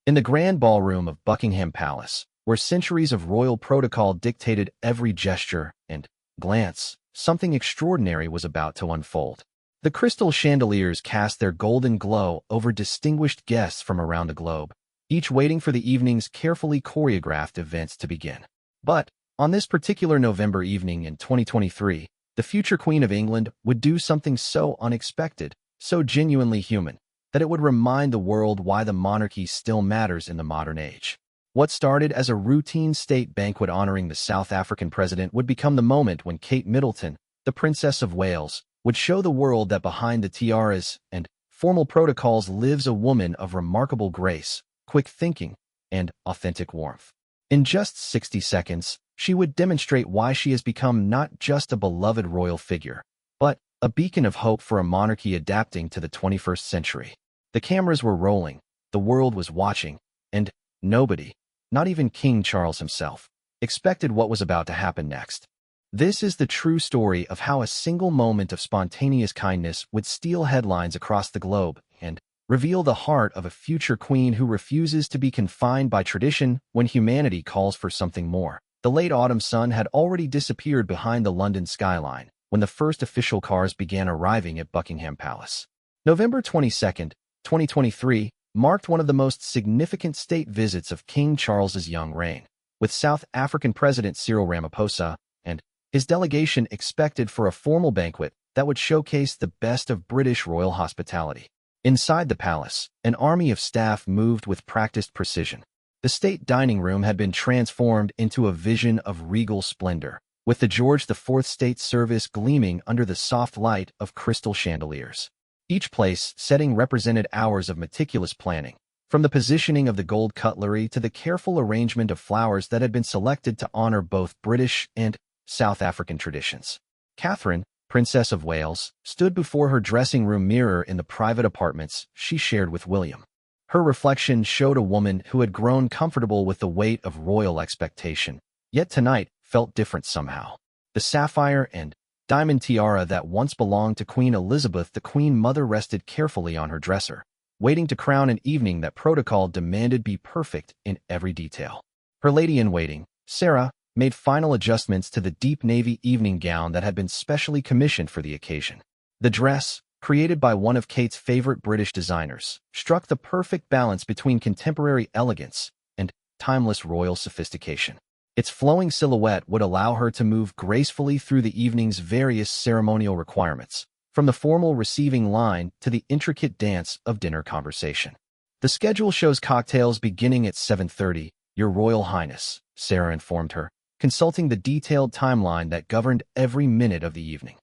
In the grand ballroom of Buckingham Palace, where centuries of royal protocol dictated every gesture and glance, something extraordinary was about to unfold. The crystal chandeliers cast their golden glow over distinguished guests from around the globe, each waiting for the evening's carefully choreographed events to begin. But, on this particular November evening in 2023, the future Queen of England would do something so unexpected, so genuinely human, that it would remind the world why the monarchy still matters in the modern age. What started as a routine state banquet honoring the South African president would become the moment when Kate Middleton, the Princess of Wales, would show the world that behind the tiaras and formal protocols lives a woman of remarkable grace, quick thinking, and authentic warmth. In just 60 seconds, she would demonstrate why she has become not just a beloved royal figure, but a beacon of hope for a monarchy adapting to the 21st century. The cameras were rolling, the world was watching, and nobody, not even King Charles himself, expected what was about to happen next. This is the true story of how a single moment of spontaneous kindness would steal headlines across the globe and reveal the heart of a future queen who refuses to be confined by tradition when humanity calls for something more. The late autumn sun had already disappeared behind the London skyline when the first official cars began arriving at Buckingham Palace. November 22, 2023, marked one of the most significant state visits of King Charles's young reign, with South African President Cyril Ramaphosa and his delegation expected for a formal banquet that would showcase the best of British royal hospitality. Inside the palace, an army of staff moved with practiced precision. The state dining room had been transformed into a vision of regal splendor, with the George IV state service gleaming under the soft light of crystal chandeliers. Each place setting represented hours of meticulous planning, from the positioning of the gold cutlery to the careful arrangement of flowers that had been selected to honor both British and South African traditions. Catherine, Princess of Wales, stood before her dressing room mirror in the private apartments she shared with William. Her reflection showed a woman who had grown comfortable with the weight of royal expectation, yet tonight felt different somehow. The sapphire and diamond tiara that once belonged to Queen Elizabeth, the Queen Mother, rested carefully on her dresser, waiting to crown an evening that protocol demanded be perfect in every detail. Her lady-in-waiting, Sarah, made final adjustments to the deep navy evening gown that had been specially commissioned for the occasion. The dress, created by one of Kate's favorite British designers, struck the perfect balance between contemporary elegance and timeless royal sophistication. Its flowing silhouette would allow her to move gracefully through the evening's various ceremonial requirements, from the formal receiving line to the intricate dance of dinner conversation. The schedule shows cocktails beginning at 7:30, Your Royal Highness, Sarah informed her, consulting the detailed timeline that governed every minute of the evening.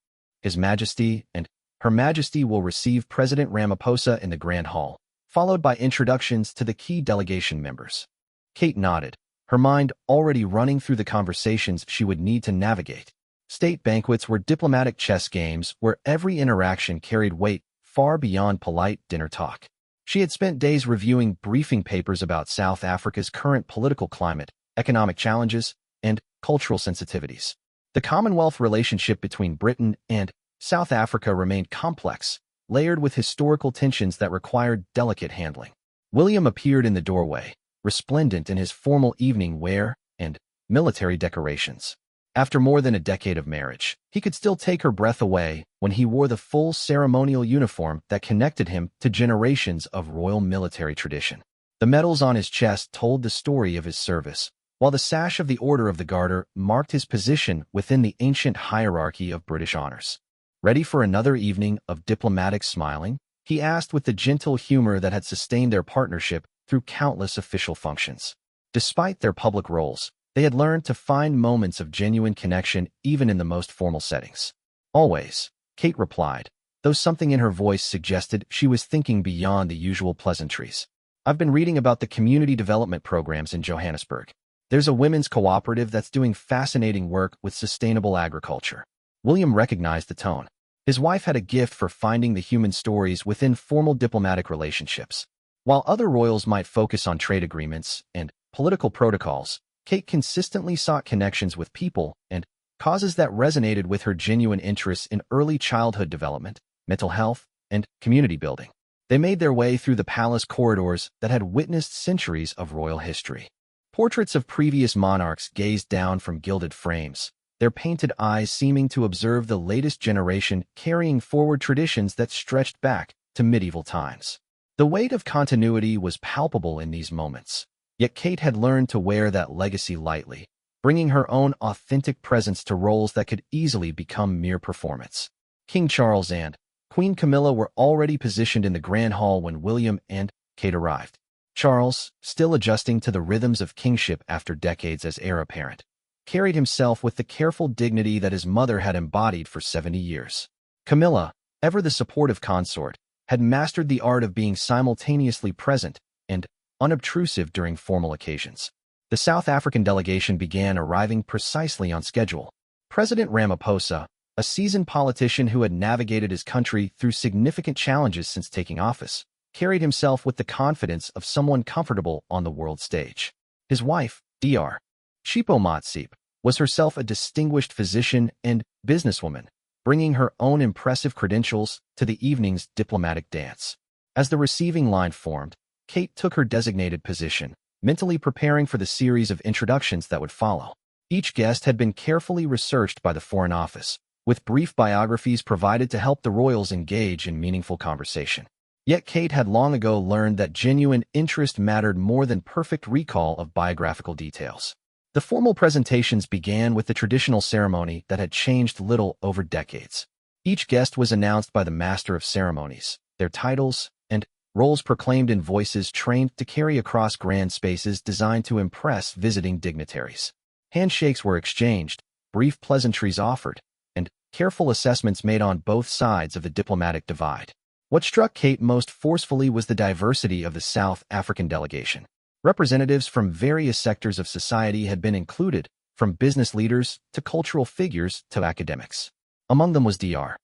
His Majesty and Her Majesty will receive President Ramaphosa in the Grand Hall, followed by introductions to the key delegation members. Kate nodded, her mind already running through the conversations she would need to navigate. State banquets were diplomatic chess games where every interaction carried weight far beyond polite dinner talk. She had spent days reviewing briefing papers about South Africa's current political climate, economic challenges, and cultural sensitivities. The Commonwealth relationship between Britain and South Africa remained complex, layered with historical tensions that required delicate handling. William appeared in the doorway, resplendent in his formal evening wear and military decorations. After more than a decade of marriage, he could still take her breath away when he wore the full ceremonial uniform that connected him to generations of royal military tradition. The medals on his chest told the story of his service, while the sash of the Order of the Garter marked his position within the ancient hierarchy of British honors. Ready for another evening of diplomatic smiling? He asked with the gentle humor that had sustained their partnership through countless official functions. Despite their public roles, they had learned to find moments of genuine connection even in the most formal settings. Always, Kate replied, though something in her voice suggested she was thinking beyond the usual pleasantries. I've been reading about the community development programs in Johannesburg. There's a women's cooperative that's doing fascinating work with sustainable agriculture. William recognized the tone. His wife had a gift for finding the human stories within formal diplomatic relationships. While other royals might focus on trade agreements and political protocols, Kate consistently sought connections with people and causes that resonated with her genuine interests in early childhood development, mental health, and community building. They made their way through the palace corridors that had witnessed centuries of royal history. Portraits of previous monarchs gazed down from gilded frames, their painted eyes seeming to observe the latest generation carrying forward traditions that stretched back to medieval times. The weight of continuity was palpable in these moments, yet Kate had learned to wear that legacy lightly, bringing her own authentic presence to roles that could easily become mere performance. King Charles and Queen Camilla were already positioned in the Grand Hall when William and Kate arrived. Charles, still adjusting to the rhythms of kingship after decades as heir apparent, carried himself with the careful dignity that his mother had embodied for 70 years. Camilla, ever the supportive consort, had mastered the art of being simultaneously present and unobtrusive during formal occasions. The South African delegation began arriving precisely on schedule. President Ramaphosa, a seasoned politician who had navigated his country through significant challenges since taking office, carried himself with the confidence of someone comfortable on the world stage. His wife, Dr. Chipo Matsip, was herself a distinguished physician and businesswoman, bringing her own impressive credentials to the evening's diplomatic dance. As the receiving line formed, Kate took her designated position, mentally preparing for the series of introductions that would follow. Each guest had been carefully researched by the Foreign Office, with brief biographies provided to help the royals engage in meaningful conversation. Yet Kate had long ago learned that genuine interest mattered more than perfect recall of biographical details. The formal presentations began with the traditional ceremony that had changed little over decades. Each guest was announced by the Master of Ceremonies, their titles and roles proclaimed in voices trained to carry across grand spaces designed to impress visiting dignitaries. Handshakes were exchanged, brief pleasantries offered, and careful assessments made on both sides of the diplomatic divide. What struck Kate most forcefully was the diversity of the South African delegation. Representatives from various sectors of society had been included, from business leaders to cultural figures to academics. Among them was Dr.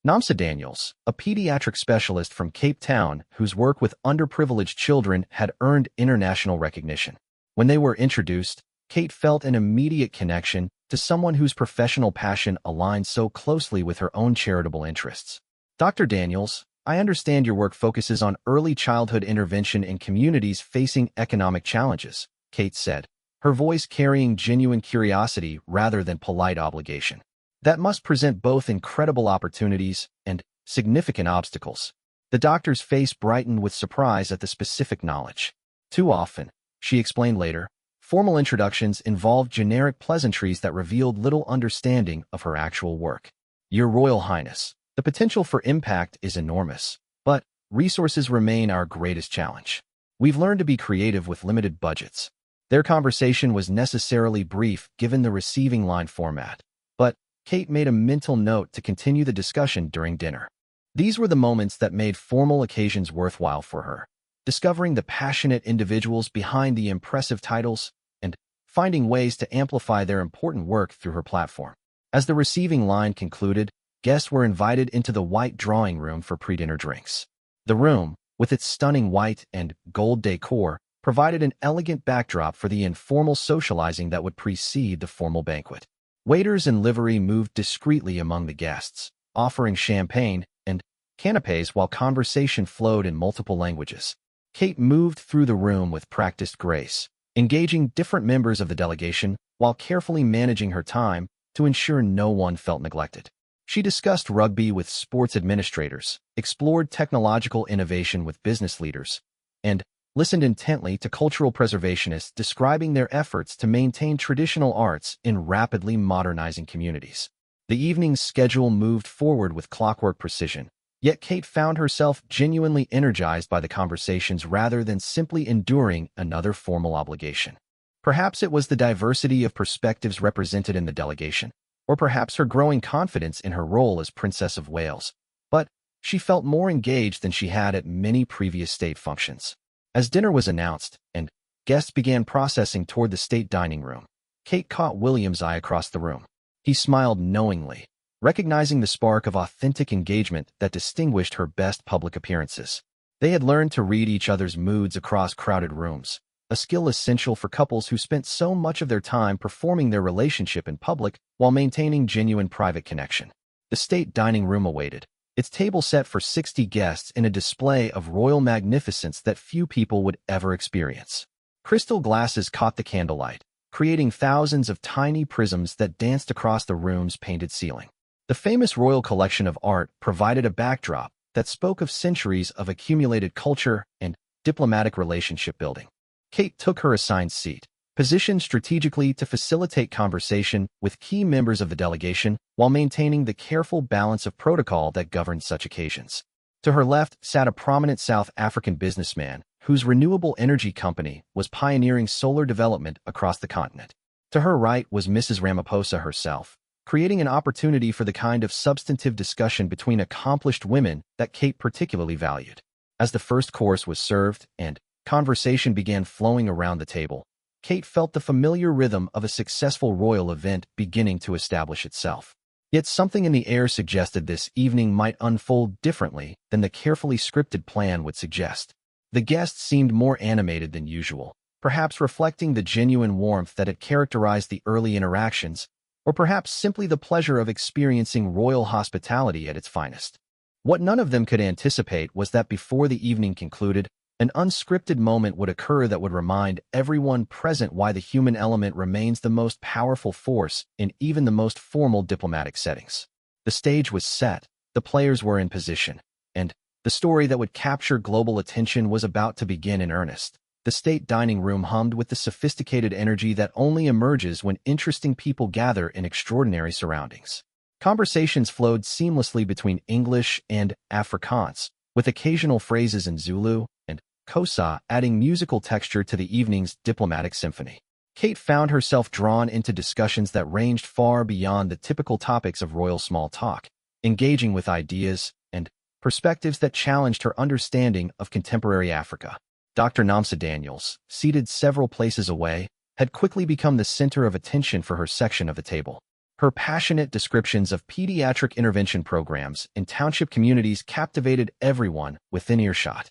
Namsa Daniels, a pediatric specialist from Cape Town whose work with underprivileged children had earned international recognition. When they were introduced, Kate felt an immediate connection to someone whose professional passion aligned so closely with her own charitable interests. Dr. Daniels, I understand your work focuses on early childhood intervention in communities facing economic challenges, Kate said, her voice carrying genuine curiosity rather than polite obligation. That must present both incredible opportunities and significant obstacles. The doctor's face brightened with surprise at the specific knowledge. Too often, she explained later, formal introductions involved generic pleasantries that revealed little understanding of her actual work. Your Royal Highness, the potential for impact is enormous, but resources remain our greatest challenge. We've learned to be creative with limited budgets. Their conversation was necessarily brief given the receiving line format, but Kate made a mental note to continue the discussion during dinner. These were the moments that made formal occasions worthwhile for her, discovering the passionate individuals behind the impressive titles and finding ways to amplify their important work through her platform. As the receiving line concluded, guests were invited into the white drawing room for pre-dinner drinks. The room, with its stunning white and gold decor, provided an elegant backdrop for the informal socializing that would precede the formal banquet. Waiters in livery moved discreetly among the guests, offering champagne and canapes while conversation flowed in multiple languages. Kate moved through the room with practiced grace, engaging different members of the delegation while carefully managing her time to ensure no one felt neglected. She discussed rugby with sports administrators, explored technological innovation with business leaders, and listened intently to cultural preservationists describing their efforts to maintain traditional arts in rapidly modernizing communities. The evening's schedule moved forward with clockwork precision, yet Kate found herself genuinely energized by the conversations rather than simply enduring another formal obligation. Perhaps it was the diversity of perspectives represented in the delegation, or perhaps her growing confidence in her role as Princess of Wales, but she felt more engaged than she had at many previous state functions. As dinner was announced and guests began processing toward the state dining room, Kate caught William's eye across the room. He smiled knowingly, recognizing the spark of authentic engagement that distinguished her best public appearances. They had learned to read each other's moods across crowded rooms, a skill essential for couples who spent so much of their time performing their relationship in public while maintaining genuine private connection. The state dining room awaited, its table set for 60 guests in a display of royal magnificence that few people would ever experience. Crystal glasses caught the candlelight, creating thousands of tiny prisms that danced across the room's painted ceiling. The famous royal collection of art provided a backdrop that spoke of centuries of accumulated culture and diplomatic relationship building. Kate took her assigned seat, positioned strategically to facilitate conversation with key members of the delegation while maintaining the careful balance of protocol that governed such occasions. To her left sat a prominent South African businessman whose renewable energy company was pioneering solar development across the continent. To her right was Mrs. Ramaphosa herself, creating an opportunity for the kind of substantive discussion between accomplished women that Kate particularly valued. As the first course was served and conversation began flowing around the table, Kate felt the familiar rhythm of a successful royal event beginning to establish itself. Yet something in the air suggested this evening might unfold differently than the carefully scripted plan would suggest. The guests seemed more animated than usual, perhaps reflecting the genuine warmth that had characterized the early interactions, or perhaps simply the pleasure of experiencing royal hospitality at its finest. What none of them could anticipate was that before the evening concluded, an unscripted moment would occur that would remind everyone present why the human element remains the most powerful force in even the most formal diplomatic settings. The stage was set, the players were in position, and the story that would capture global attention was about to begin in earnest. The state dining room hummed with the sophisticated energy that only emerges when interesting people gather in extraordinary surroundings. Conversations flowed seamlessly between English and Afrikaans, with occasional phrases in Zulu and Xhosa adding musical texture to the evening's diplomatic symphony. Kate found herself drawn into discussions that ranged far beyond the typical topics of royal small talk, engaging with ideas and perspectives that challenged her understanding of contemporary Africa. Dr. Namsa Daniels, seated several places away, had quickly become the center of attention for her section of the table. Her passionate descriptions of pediatric intervention programs in township communities captivated everyone within earshot.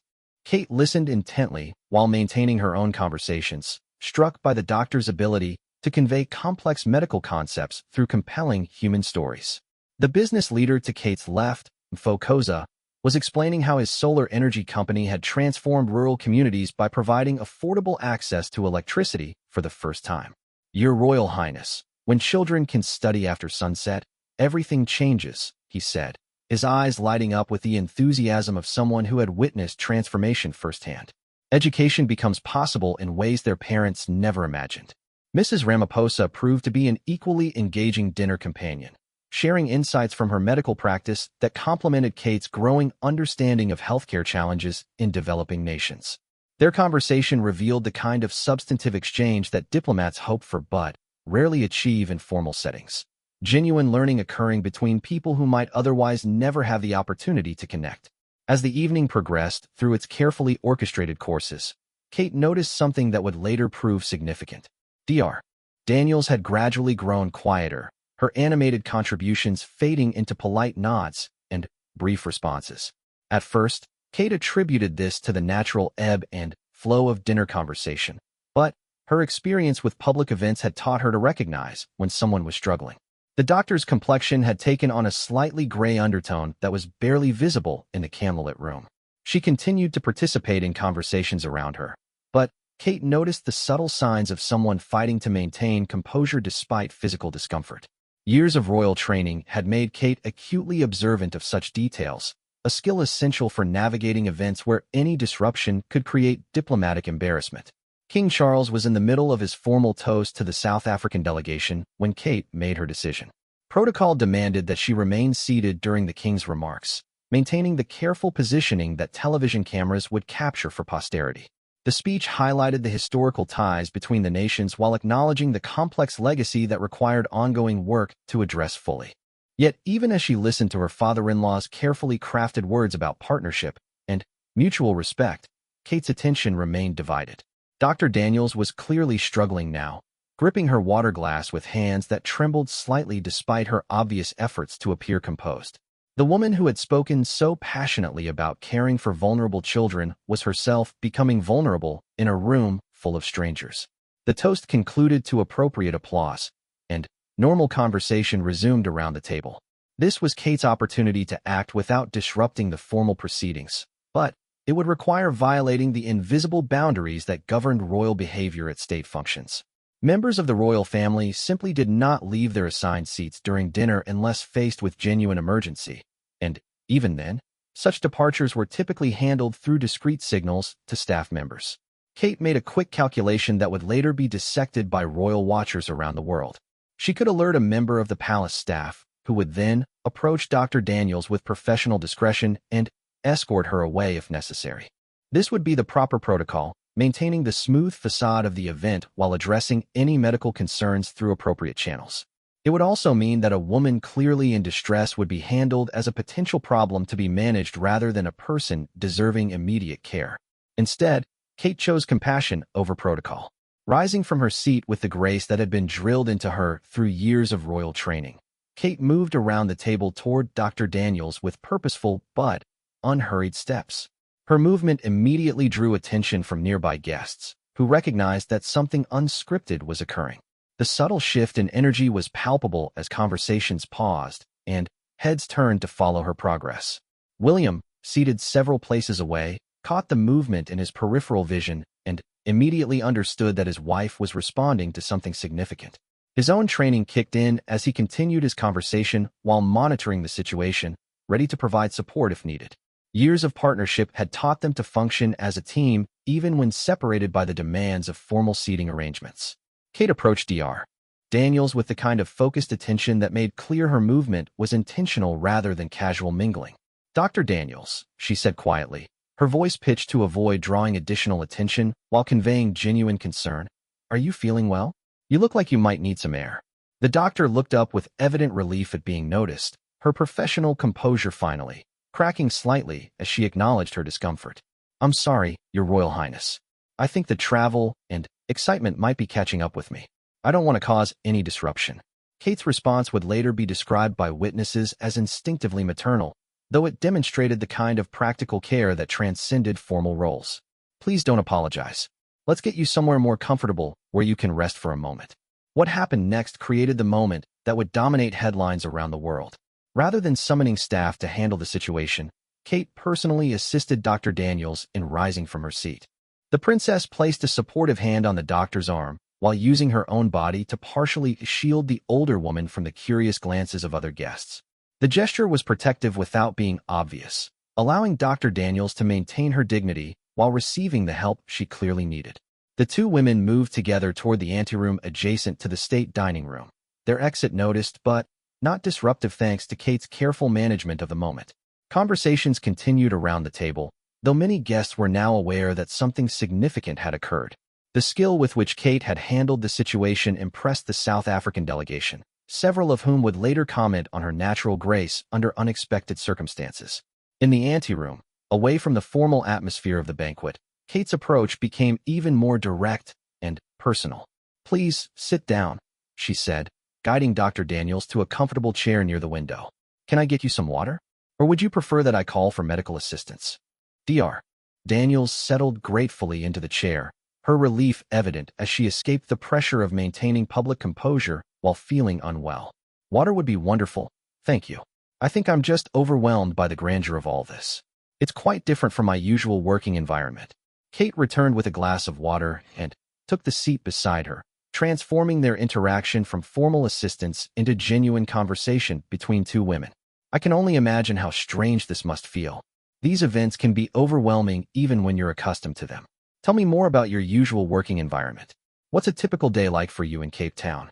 Kate listened intently while maintaining her own conversations, struck by the doctor's ability to convey complex medical concepts through compelling human stories. The business leader to Kate's left, Mfokoza, was explaining how his solar energy company had transformed rural communities by providing affordable access to electricity for the first time. Your Royal Highness, when children can study after sunset, everything changes, he said, his eyes lighting up with the enthusiasm of someone who had witnessed transformation firsthand. Education becomes possible in ways their parents never imagined. Mrs. Ramaphosa proved to be an equally engaging dinner companion, sharing insights from her medical practice that complemented Kate's growing understanding of healthcare challenges in developing nations. Their conversation revealed the kind of substantive exchange that diplomats hope for but rarely achieve in formal settings. Genuine learning occurring between people who might otherwise never have the opportunity to connect. As the evening progressed through its carefully orchestrated courses, Kate noticed something that would later prove significant. Dr. Daniels had gradually grown quieter, her animated contributions fading into polite nods and brief responses. At first, Kate attributed this to the natural ebb and flow of dinner conversation, but her experience with public events had taught her to recognize when someone was struggling. The doctor's complexion had taken on a slightly gray undertone that was barely visible in the candlelit room. She continued to participate in conversations around her, but Kate noticed the subtle signs of someone fighting to maintain composure despite physical discomfort. Years of royal training had made Kate acutely observant of such details, a skill essential for navigating events where any disruption could create diplomatic embarrassment. King Charles was in the middle of his formal toast to the South African delegation when Kate made her decision. Protocol demanded that she remain seated during the king's remarks, maintaining the careful positioning that television cameras would capture for posterity. The speech highlighted the historical ties between the nations while acknowledging the complex legacy that required ongoing work to address fully. Yet, even as she listened to her father-in-law's carefully crafted words about partnership and mutual respect, Kate's attention remained divided. Dr. Daniels was clearly struggling now, gripping her water glass with hands that trembled slightly despite her obvious efforts to appear composed. The woman who had spoken so passionately about caring for vulnerable children was herself becoming vulnerable in a room full of strangers. The toast concluded to appropriate applause, and normal conversation resumed around the table. This was Kate's opportunity to act without disrupting the formal proceedings, but it would require violating the invisible boundaries that governed royal behavior at state functions. Members of the royal family simply did not leave their assigned seats during dinner unless faced with genuine emergency, and even then, such departures were typically handled through discreet signals to staff members. Kate made a quick calculation that would later be dissected by royal watchers around the world. She could alert a member of the palace staff, who would then approach Dr. Daniels with professional discretion and escort her away if necessary. This would be the proper protocol, maintaining the smooth facade of the event while addressing any medical concerns through appropriate channels. It would also mean that a woman clearly in distress would be handled as a potential problem to be managed rather than a person deserving immediate care. Instead, Kate chose compassion over protocol. Rising from her seat with the grace that had been drilled into her through years of royal training, Kate moved around the table toward Dr. Daniels with purposeful but unhurried steps. Her movement immediately drew attention from nearby guests, who recognized that something unscripted was occurring. The subtle shift in energy was palpable as conversations paused and heads turned to follow her progress. William, seated several places away, caught the movement in his peripheral vision and immediately understood that his wife was responding to something significant. His own training kicked in as he continued his conversation while monitoring the situation, ready to provide support if needed. Years of partnership had taught them to function as a team even when separated by the demands of formal seating arrangements. Kate approached Dr. Daniels with the kind of focused attention that made clear her movement was intentional rather than casual mingling. "Dr. Daniels," she said quietly, her voice pitched to avoid drawing additional attention while conveying genuine concern. "Are you feeling well? You look like you might need some air." The doctor looked up with evident relief at being noticed, her professional composure finally cracking slightly as she acknowledged her discomfort. "I'm sorry, Your Royal Highness. I think the travel and excitement might be catching up with me. I don't want to cause any disruption." Kate's response would later be described by witnesses as instinctively maternal, though it demonstrated the kind of practical care that transcended formal roles. "Please don't apologize. Let's get you somewhere more comfortable where you can rest for a moment." What happened next created the moment that would dominate headlines around the world. Rather than summoning staff to handle the situation, Kate personally assisted Dr. Daniels in rising from her seat. The princess placed a supportive hand on the doctor's arm while using her own body to partially shield the older woman from the curious glances of other guests. The gesture was protective without being obvious, allowing Dr. Daniels to maintain her dignity while receiving the help she clearly needed. The two women moved together toward the anteroom adjacent to the state dining room, their exit noticed but not disruptive thanks to Kate's careful management of the moment. Conversations continued around the table, though many guests were now aware that something significant had occurred. The skill with which Kate had handled the situation impressed the South African delegation, several of whom would later comment on her natural grace under unexpected circumstances. In the anteroom, away from the formal atmosphere of the banquet, Kate's approach became even more direct and personal. "Please, sit down," she said, guiding Dr. Daniels to a comfortable chair near the window. "Can I get you some water? Or would you prefer that I call for medical assistance?" Dr. Daniels settled gratefully into the chair, her relief evident as she escaped the pressure of maintaining public composure while feeling unwell. "Water would be wonderful, thank you. I think I'm just overwhelmed by the grandeur of all this. It's quite different from my usual working environment." Kate returned with a glass of water and took the seat beside her, transforming their interaction from formal assistance into genuine conversation between two women. "I can only imagine how strange this must feel. These events can be overwhelming even when you're accustomed to them. Tell me more about your usual working environment. What's a typical day like for you in Cape Town?"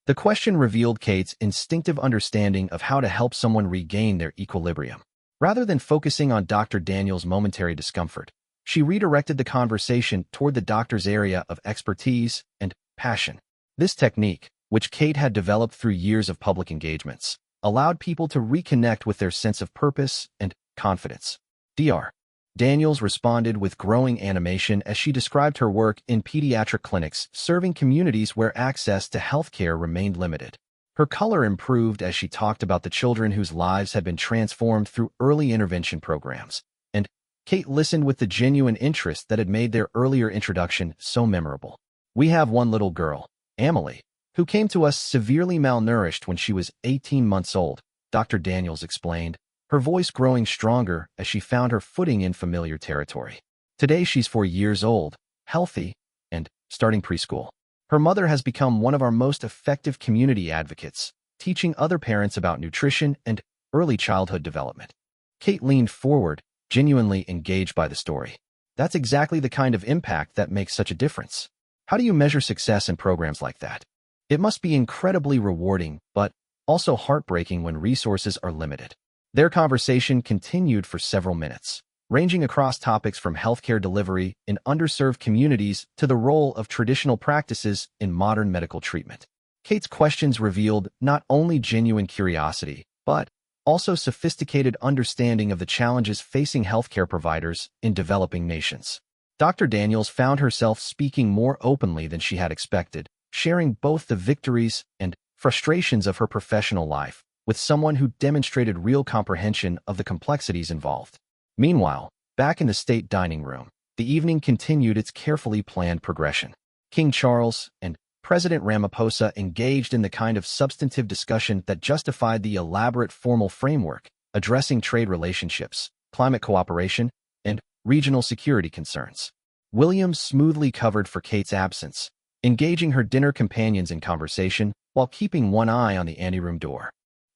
The question revealed Kate's instinctive understanding of how to help someone regain their equilibrium. Rather than focusing on Dr. Daniels' momentary discomfort, she redirected the conversation toward the doctor's area of expertise and passion. This technique, which Kate had developed through years of public engagements, allowed people to reconnect with their sense of purpose and confidence. Dr. Daniels responded with growing animation as she described her work in pediatric clinics serving communities where access to healthcare remained limited. Her color improved as she talked about the children whose lives had been transformed through early intervention programs, and Kate listened with the genuine interest that had made their earlier introduction so memorable. "We have one little girl, Emily, who came to us severely malnourished when she was 18 months old," Dr. Daniels explained, her voice growing stronger as she found her footing in familiar territory. Today she's 4 years old, healthy, and starting preschool. Her mother has become one of our most effective community advocates, teaching other parents about nutrition and early childhood development. Kate leaned forward, genuinely engaged by the story. That's exactly the kind of impact that makes such a difference. How do you measure success in programs like that? It must be incredibly rewarding, but also heartbreaking when resources are limited. Their conversation continued for several minutes, ranging across topics from healthcare delivery in underserved communities to the role of traditional practices in modern medical treatment. Kate's questions revealed not only genuine curiosity, but also sophisticated understanding of the challenges facing healthcare providers in developing nations. Dr. Daniels found herself speaking more openly than she had expected, sharing both the victories and frustrations of her professional life with someone who demonstrated real comprehension of the complexities involved. Meanwhile, back in the state dining room, the evening continued its carefully planned progression. King Charles and President Ramaphosa engaged in the kind of substantive discussion that justified the elaborate formal framework, addressing trade relationships, climate cooperation, and regional security concerns. William smoothly covered for Kate's absence, engaging her dinner companions in conversation while keeping one eye on the anteroom door.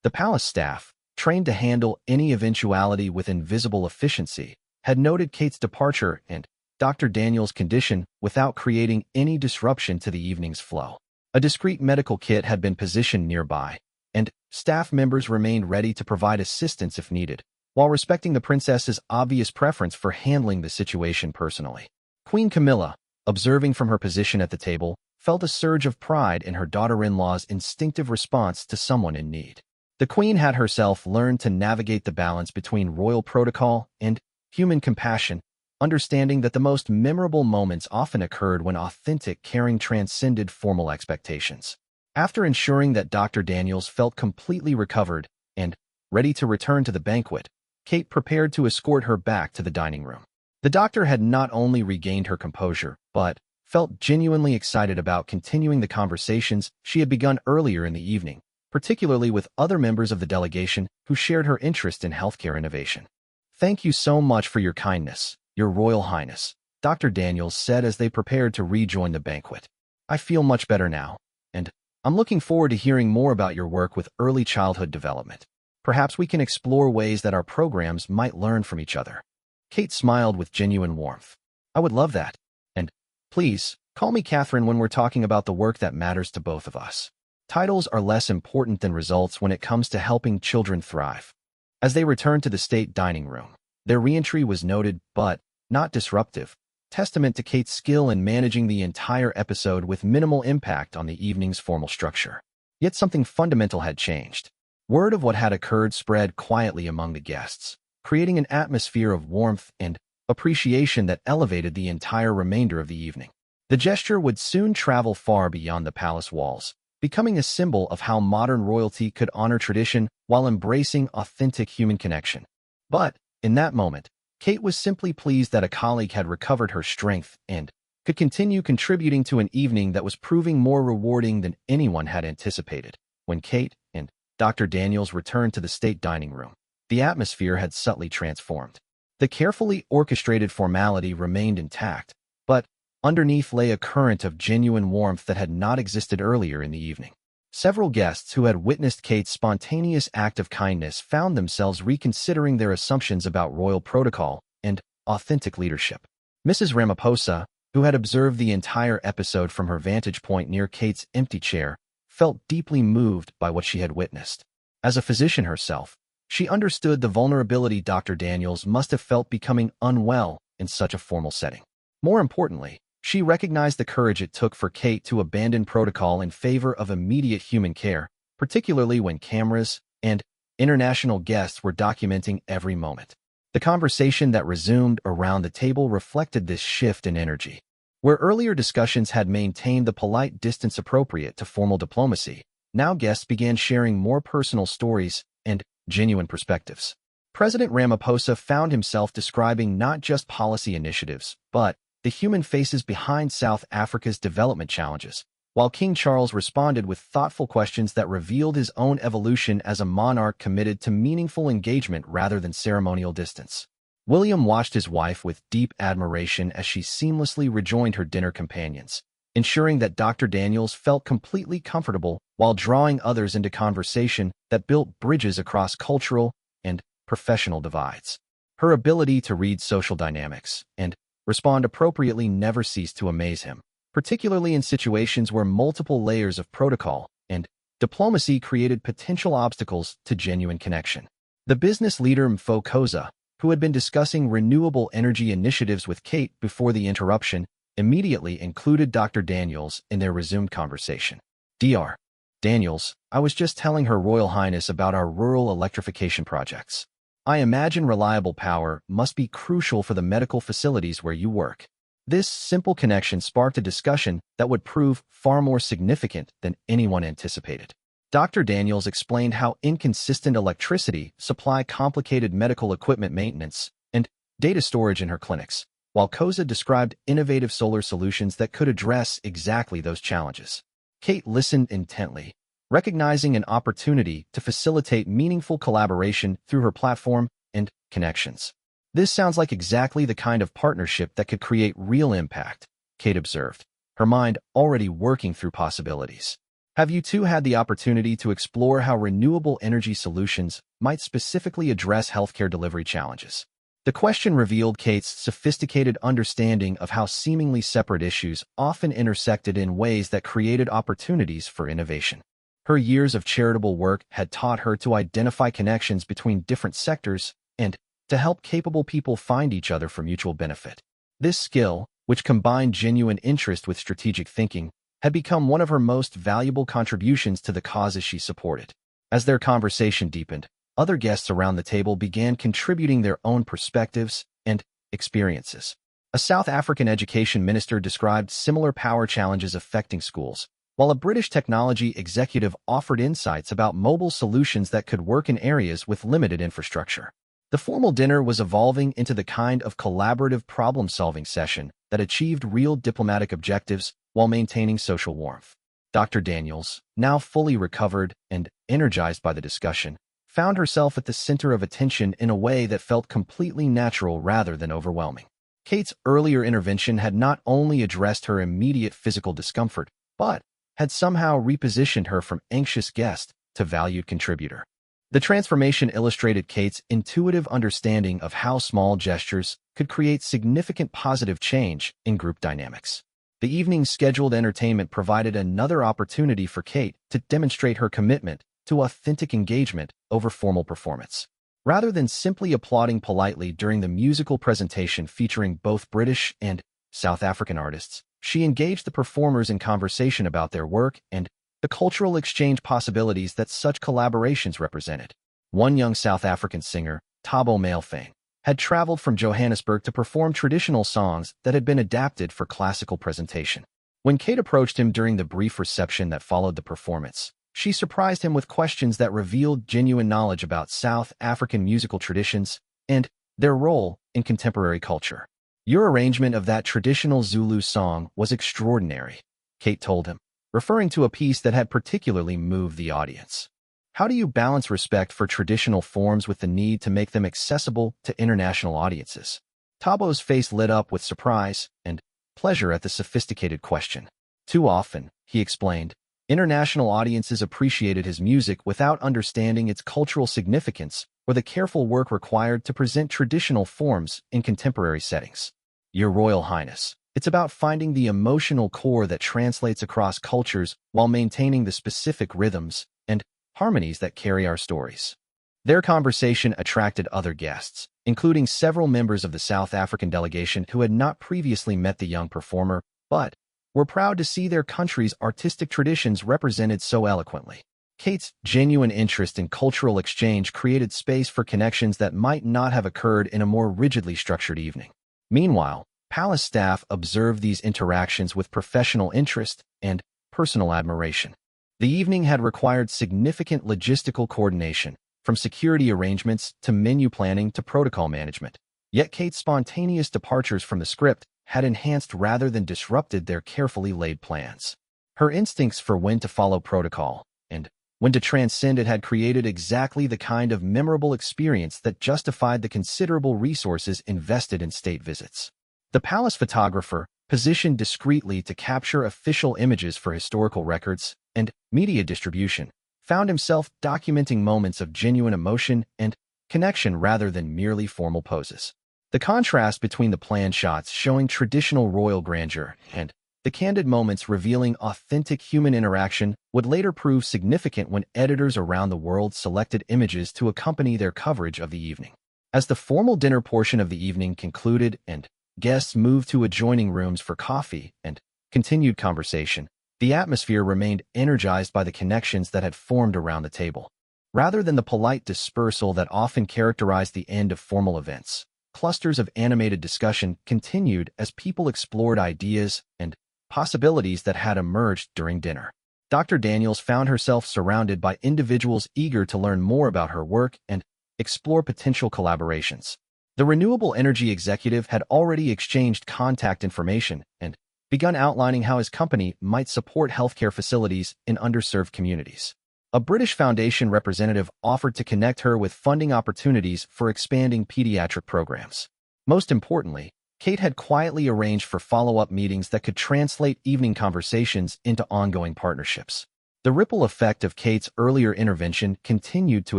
The palace staff, trained to handle any eventuality with invisible efficiency, had noted Kate's departure and Dr. Daniels' condition without creating any disruption to the evening's flow. A discreet medical kit had been positioned nearby, and staff members remained ready to provide assistance if needed, while respecting the princess's obvious preference for handling the situation personally. Queen Camilla, observing from her position at the table, felt a surge of pride in her daughter-in-law's instinctive response to someone in need. The queen had herself learned to navigate the balance between royal protocol and human compassion, understanding that the most memorable moments often occurred when authentic caring transcended formal expectations. After ensuring that Dr. Daniels felt completely recovered and ready to return to the banquet, Kate prepared to escort her back to the dining room. The doctor had not only regained her composure, but felt genuinely excited about continuing the conversations she had begun earlier in the evening, particularly with other members of the delegation who shared her interest in healthcare innovation. "Thank you so much for your kindness, Your Royal Highness," Dr. Daniels said as they prepared to rejoin the banquet. "I feel much better now, and I'm looking forward to hearing more about your work with early childhood development. Perhaps we can explore ways that our programs might learn from each other." Kate smiled with genuine warmth. "I would love that. And please, call me Catherine when we're talking about the work that matters to both of us. Titles are less important than results when it comes to helping children thrive." As they returned to the state dining room, their reentry was noted but not disruptive, testament to Kate's skill in managing the entire episode with minimal impact on the evening's formal structure. Yet something fundamental had changed. Word of what had occurred spread quietly among the guests, creating an atmosphere of warmth and appreciation that elevated the entire remainder of the evening. The gesture would soon travel far beyond the palace walls, becoming a symbol of how modern royalty could honor tradition while embracing authentic human connection. But, in that moment, Kate was simply pleased that a colleague had recovered her strength and could continue contributing to an evening that was proving more rewarding than anyone had anticipated. When Kate and Dr. Daniels returned to the state dining room, the atmosphere had subtly transformed. The carefully orchestrated formality remained intact, but underneath lay a current of genuine warmth that had not existed earlier in the evening. Several guests who had witnessed Kate's spontaneous act of kindness found themselves reconsidering their assumptions about royal protocol and authentic leadership. Mrs. Ramaphosa, who had observed the entire episode from her vantage point near Kate's empty chair, felt deeply moved by what she had witnessed. As a physician herself, she understood the vulnerability Dr. Daniels must have felt becoming unwell in such a formal setting. More importantly, she recognized the courage it took for Kate to abandon protocol in favor of immediate human care, particularly when cameras and international guests were documenting every moment. The conversation that resumed around the table reflected this shift in energy. Where earlier discussions had maintained the polite distance appropriate to formal diplomacy, now guests began sharing more personal stories and genuine perspectives. President Ramaphosa found himself describing not just policy initiatives, but the human faces behind South Africa's development challenges, while King Charles responded with thoughtful questions that revealed his own evolution as a monarch committed to meaningful engagement rather than ceremonial distance. William watched his wife with deep admiration as she seamlessly rejoined her dinner companions, ensuring that Dr. Daniels felt completely comfortable while drawing others into conversation that built bridges across cultural and professional divides. Her ability to read social dynamics and respond appropriately never ceased to amaze him, particularly in situations where multiple layers of protocol and diplomacy created potential obstacles to genuine connection. The business leader Mfo Koza, who had been discussing renewable energy initiatives with Kate before the interruption, immediately included Dr. Daniels in their resumed conversation. Dr. Daniels, I was just telling Her Royal Highness about our rural electrification projects. I imagine reliable power must be crucial for the medical facilities where you work. This simple connection sparked a discussion that would prove far more significant than anyone anticipated. Dr. Daniels explained how inconsistent electricity supply complicated medical equipment maintenance and data storage in her clinics, while Koza described innovative solar solutions that could address exactly those challenges. Kate listened intently, recognizing an opportunity to facilitate meaningful collaboration through her platform and connections. This sounds like exactly the kind of partnership that could create real impact, Kate observed, her mind already working through possibilities. Have you two had the opportunity to explore how renewable energy solutions might specifically address healthcare delivery challenges? The question revealed Kate's sophisticated understanding of how seemingly separate issues often intersected in ways that created opportunities for innovation. Her years of charitable work had taught her to identify connections between different sectors and to help capable people find each other for mutual benefit. This skill, which combined genuine interest with strategic thinking, had become one of her most valuable contributions to the causes she supported. As their conversation deepened, other guests around the table began contributing their own perspectives and experiences. A South African education minister described similar power challenges affecting schools, while a British technology executive offered insights about mobile solutions that could work in areas with limited infrastructure. The formal dinner was evolving into the kind of collaborative problem-solving session that achieved real diplomatic objectives while maintaining social warmth. Dr. Daniels, now fully recovered and energized by the discussion, found herself at the center of attention in a way that felt completely natural rather than overwhelming. Kate's earlier intervention had not only addressed her immediate physical discomfort, but had somehow repositioned her from anxious guest to valued contributor. The transformation illustrated Kate's intuitive understanding of how small gestures could create significant positive change in group dynamics. The evening's scheduled entertainment provided another opportunity for Kate to demonstrate her commitment to authentic engagement over formal performance. Rather than simply applauding politely during the musical presentation featuring both British and South African artists, she engaged the performers in conversation about their work and the cultural exchange possibilities that such collaborations represented. One young South African singer, Thabo Malefane, had traveled from Johannesburg to perform traditional songs that had been adapted for classical presentation. When Kate approached him during the brief reception that followed the performance, she surprised him with questions that revealed genuine knowledge about South African musical traditions and their role in contemporary culture. Your arrangement of that traditional Zulu song was extraordinary, Kate told him, referring to a piece that had particularly moved the audience. How do you balance respect for traditional forms with the need to make them accessible to international audiences? Tabo's face lit up with surprise and pleasure at the sophisticated question. Too often, he explained, international audiences appreciated his music without understanding its cultural significance or the careful work required to present traditional forms in contemporary settings. Your Royal Highness, it's about finding the emotional core that translates across cultures while maintaining the specific rhythms and harmonies that carry our stories. Their conversation attracted other guests, including several members of the South African delegation who had not previously met the young performer, but were proud to see their country's artistic traditions represented so eloquently. Kate's genuine interest in cultural exchange created space for connections that might not have occurred in a more rigidly structured evening. Meanwhile, palace staff observed these interactions with professional interest and personal admiration. The evening had required significant logistical coordination, from security arrangements to menu planning to protocol management. Yet Kate's spontaneous departures from the script had enhanced rather than disrupted their carefully laid plans. Her instincts for when to follow protocol and when to transcend it had created exactly the kind of memorable experience that justified the considerable resources invested in state visits. The palace photographer, positioned discreetly to capture official images for historical records and media distribution, found himself documenting moments of genuine emotion and connection rather than merely formal poses. The contrast between the planned shots showing traditional royal grandeur and the candid moments revealing authentic human interaction would later prove significant when editors around the world selected images to accompany their coverage of the evening. As the formal dinner portion of the evening concluded and guests moved to adjoining rooms for coffee and continued conversation, the atmosphere remained energized by the connections that had formed around the table. Rather than the polite dispersal that often characterized the end of formal events, clusters of animated discussion continued as people explored ideas and possibilities that had emerged during dinner. Dr. Daniels found herself surrounded by individuals eager to learn more about her work and explore potential collaborations. The renewable energy executive had already exchanged contact information and begun outlining how his company might support healthcare facilities in underserved communities. A British Foundation representative offered to connect her with funding opportunities for expanding pediatric programs. Most importantly, Kate had quietly arranged for follow-up meetings that could translate evening conversations into ongoing partnerships. The ripple effect of Kate's earlier intervention continued to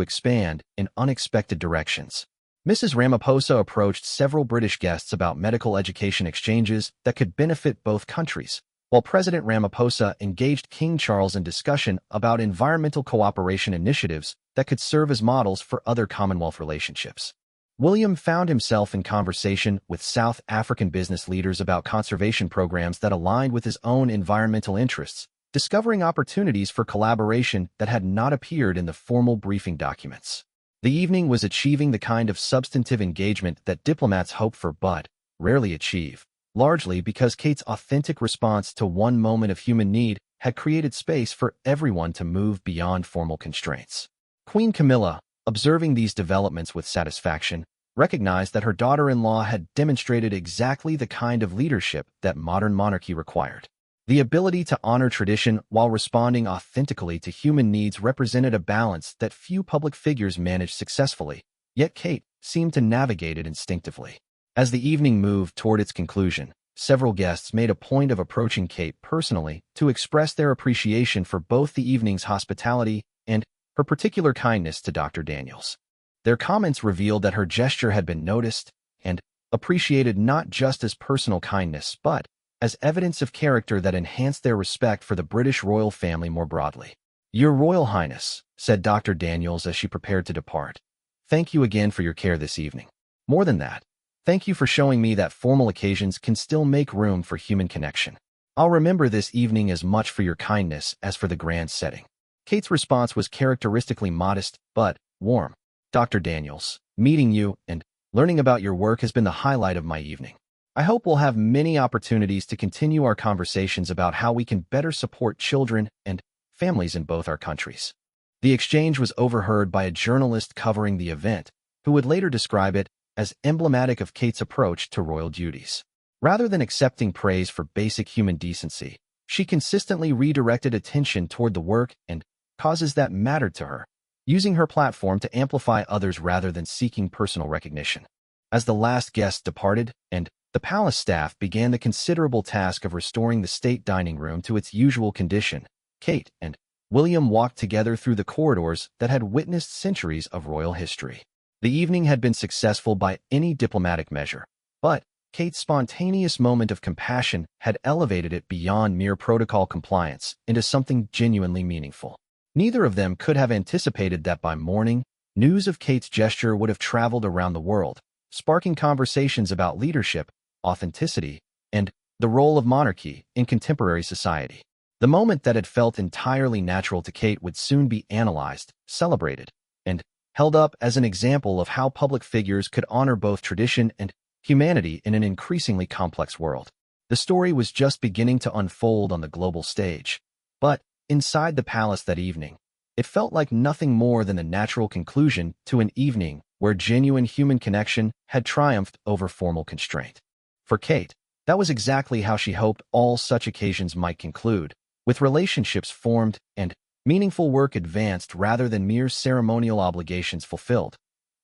expand in unexpected directions. Mrs. Ramaphosa approached several British guests about medical education exchanges that could benefit both countries, while President Ramaphosa engaged King Charles in discussion about environmental cooperation initiatives that could serve as models for other Commonwealth relationships. William found himself in conversation with South African business leaders about conservation programs that aligned with his own environmental interests, discovering opportunities for collaboration that had not appeared in the formal briefing documents. The evening was achieving the kind of substantive engagement that diplomats hope for but rarely achieve, largely because Kate's authentic response to one moment of human need had created space for everyone to move beyond formal constraints. Queen Camilla, observing these developments with satisfaction, recognized that her daughter-in-law had demonstrated exactly the kind of leadership that modern monarchy required. The ability to honor tradition while responding authentically to human needs represented a balance that few public figures managed successfully, yet Kate seemed to navigate it instinctively. As the evening moved toward its conclusion, several guests made a point of approaching Kate personally to express their appreciation for both the evening's hospitality and her particular kindness to Dr. Daniels. Their comments revealed that her gesture had been noticed and appreciated not just as personal kindness but as evidence of character that enhanced their respect for the British royal family more broadly. "Your Royal Highness," said Dr. Daniels as she prepared to depart, "thank you again for your care this evening. More than that, thank you for showing me that formal occasions can still make room for human connection. I'll remember this evening as much for your kindness as for the grand setting." Kate's response was characteristically modest but warm. "Dr. Daniels, meeting you and learning about your work has been the highlight of my evening. I hope we'll have many opportunities to continue our conversations about how we can better support children and families in both our countries." The exchange was overheard by a journalist covering the event, who would later describe it as emblematic of Kate's approach to royal duties. Rather than accepting praise for basic human decency, she consistently redirected attention toward the work and causes that mattered to her, using her platform to amplify others rather than seeking personal recognition. As the last guest departed and the palace staff began the considerable task of restoring the state dining room to its usual condition, Kate and William walked together through the corridors that had witnessed centuries of royal history. The evening had been successful by any diplomatic measure, but Kate's spontaneous moment of compassion had elevated it beyond mere protocol compliance into something genuinely meaningful. Neither of them could have anticipated that by morning, news of Kate's gesture would have traveled around the world, sparking conversations about leadership, authenticity, and the role of monarchy in contemporary society. The moment that had felt entirely natural to Kate would soon be analyzed, celebrated, and held up as an example of how public figures could honor both tradition and humanity in an increasingly complex world. The story was just beginning to unfold on the global stage, but inside the palace that evening, it felt like nothing more than the natural conclusion to an evening where genuine human connection had triumphed over formal constraint. For Kate, that was exactly how she hoped all such occasions might conclude, with relationships formed and meaningful work advanced rather than mere ceremonial obligations fulfilled.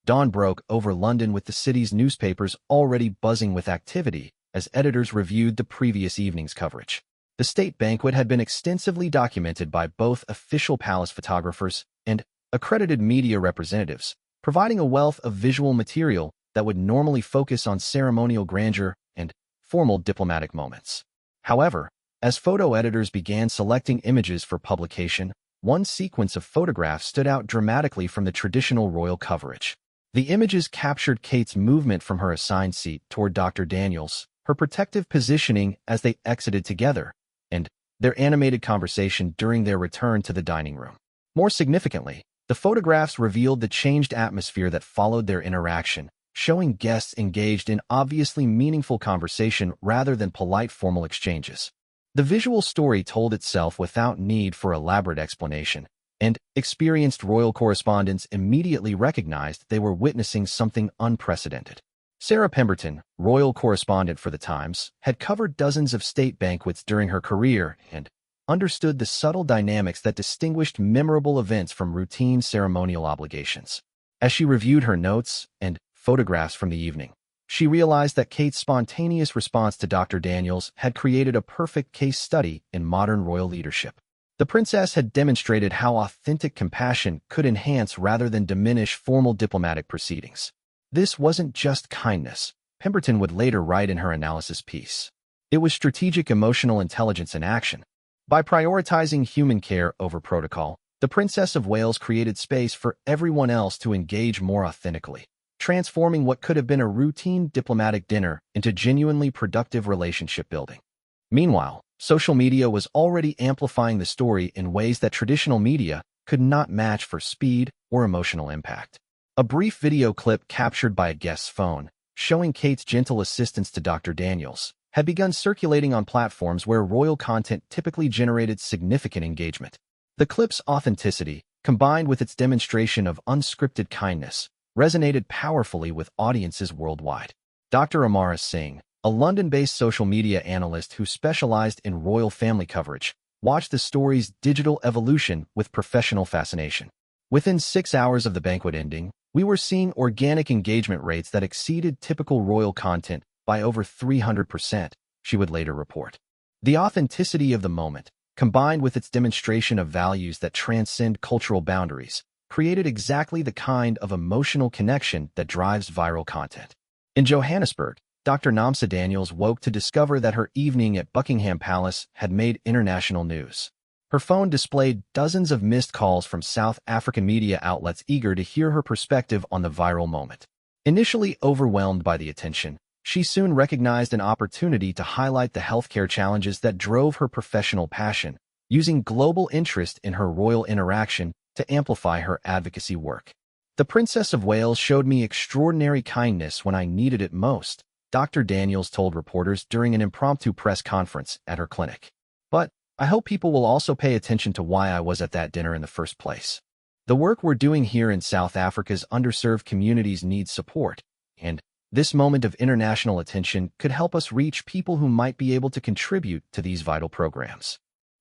Dawn broke over London with the city's newspapers already buzzing with activity as editors reviewed the previous evening's coverage. The state banquet had been extensively documented by both official palace photographers and accredited media representatives, providing a wealth of visual material that would normally focus on ceremonial grandeur and formal diplomatic moments. However, as photo editors began selecting images for publication, one sequence of photographs stood out dramatically from the traditional royal coverage. The images captured Kate's movement from her assigned seat toward Dr. Daniels, her protective positioning as they exited together, and their animated conversation during their return to the dining room. More significantly, the photographs revealed the changed atmosphere that followed their interaction, showing guests engaged in obviously meaningful conversation rather than polite formal exchanges. The visual story told itself without need for elaborate explanation, and experienced royal correspondents immediately recognized they were witnessing something unprecedented. Sarah Pemberton, royal correspondent for The Times, had covered dozens of state banquets during her career and understood the subtle dynamics that distinguished memorable events from routine ceremonial obligations. As she reviewed her notes and photographs from the evening, she realized that Kate's spontaneous response to Dr. Daniels had created a perfect case study in modern royal leadership. The princess had demonstrated how authentic compassion could enhance rather than diminish formal diplomatic proceedings. This wasn't just kindness, Pemberton would later write in her analysis piece. It was strategic emotional intelligence in action. By prioritizing human care over protocol, the Princess of Wales created space for everyone else to engage more authentically, transforming what could have been a routine diplomatic dinner into genuinely productive relationship building. Meanwhile, social media was already amplifying the story in ways that traditional media could not match for speed or emotional impact. A brief video clip captured by a guest's phone, showing Kate's gentle assistance to Dr. Daniels, had begun circulating on platforms where royal content typically generated significant engagement. The clip's authenticity, combined with its demonstration of unscripted kindness, resonated powerfully with audiences worldwide. Dr. Amara Singh, a London-based social media analyst who specialized in royal family coverage, watched the story's digital evolution with professional fascination. Within 6 hours of the banquet ending, we were seeing organic engagement rates that exceeded typical royal content by over 300%, she would later report. The authenticity of the moment, combined with its demonstration of values that transcend cultural boundaries, created exactly the kind of emotional connection that drives viral content. In Johannesburg, Dr. Namsa Daniels woke to discover that her evening at Buckingham Palace had made international news. Her phone displayed dozens of missed calls from South African media outlets eager to hear her perspective on the viral moment. Initially overwhelmed by the attention, she soon recognized an opportunity to highlight the healthcare challenges that drove her professional passion, using global interest in her royal interaction to amplify her advocacy work. The Princess of Wales showed me extraordinary kindness when I needed it most, Dr. Daniels told reporters during an impromptu press conference at her clinic. But I hope people will also pay attention to why I was at that dinner in the first place. The work we're doing here in South Africa's underserved communities needs support, and this moment of international attention could help us reach people who might be able to contribute to these vital programs.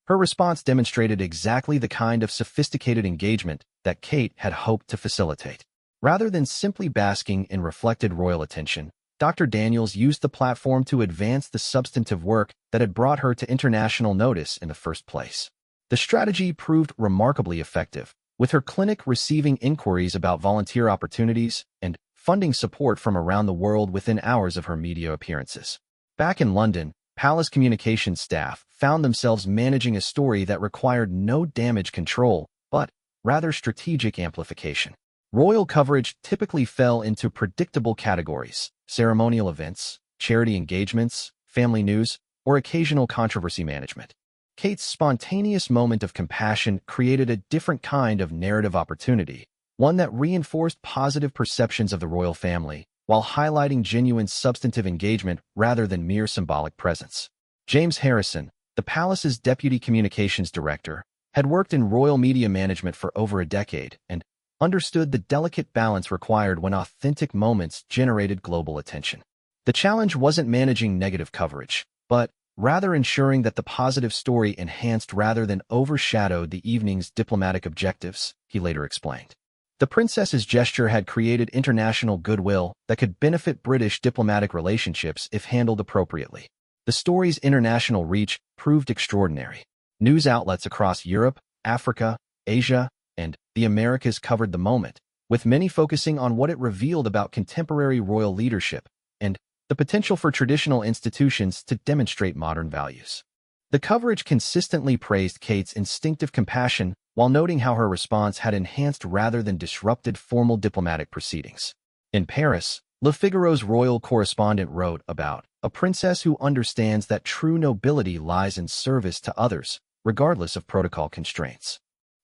Her response demonstrated exactly the kind of sophisticated engagement that Kate had hoped to facilitate. Rather than simply basking in reflected royal attention, Dr. Daniels used the platform to advance the substantive work that had brought her to international notice in the first place. The strategy proved remarkably effective, with her clinic receiving inquiries about volunteer opportunities and funding support from around the world within hours of her media appearances. Back in London, Palace communications staff found themselves managing a story that required no damage control, but rather strategic amplification. Royal coverage typically fell into predictable categories: ceremonial events, charity engagements, family news, or occasional controversy management. Kate's spontaneous moment of compassion created a different kind of narrative opportunity, one that reinforced positive perceptions of the royal family, while highlighting genuine substantive engagement rather than mere symbolic presence. James Harrison, the palace's deputy communications director, had worked in royal media management for over a decade and understood the delicate balance required when authentic moments generated global attention. The challenge wasn't managing negative coverage, but rather ensuring that the positive story enhanced rather than overshadowed the evening's diplomatic objectives, he later explained. The princess's gesture had created international goodwill that could benefit British diplomatic relationships if handled appropriately. The story's international reach proved extraordinary. News outlets across Europe, Africa, Asia, and the Americas covered the moment, with many focusing on what it revealed about contemporary royal leadership and the potential for traditional institutions to demonstrate modern values. The coverage consistently praised Kate's instinctive compassion while noting how her response had enhanced rather than disrupted formal diplomatic proceedings. In Paris, Le Figaro's royal correspondent wrote about a princess who understands that true nobility lies in service to others, regardless of protocol constraints.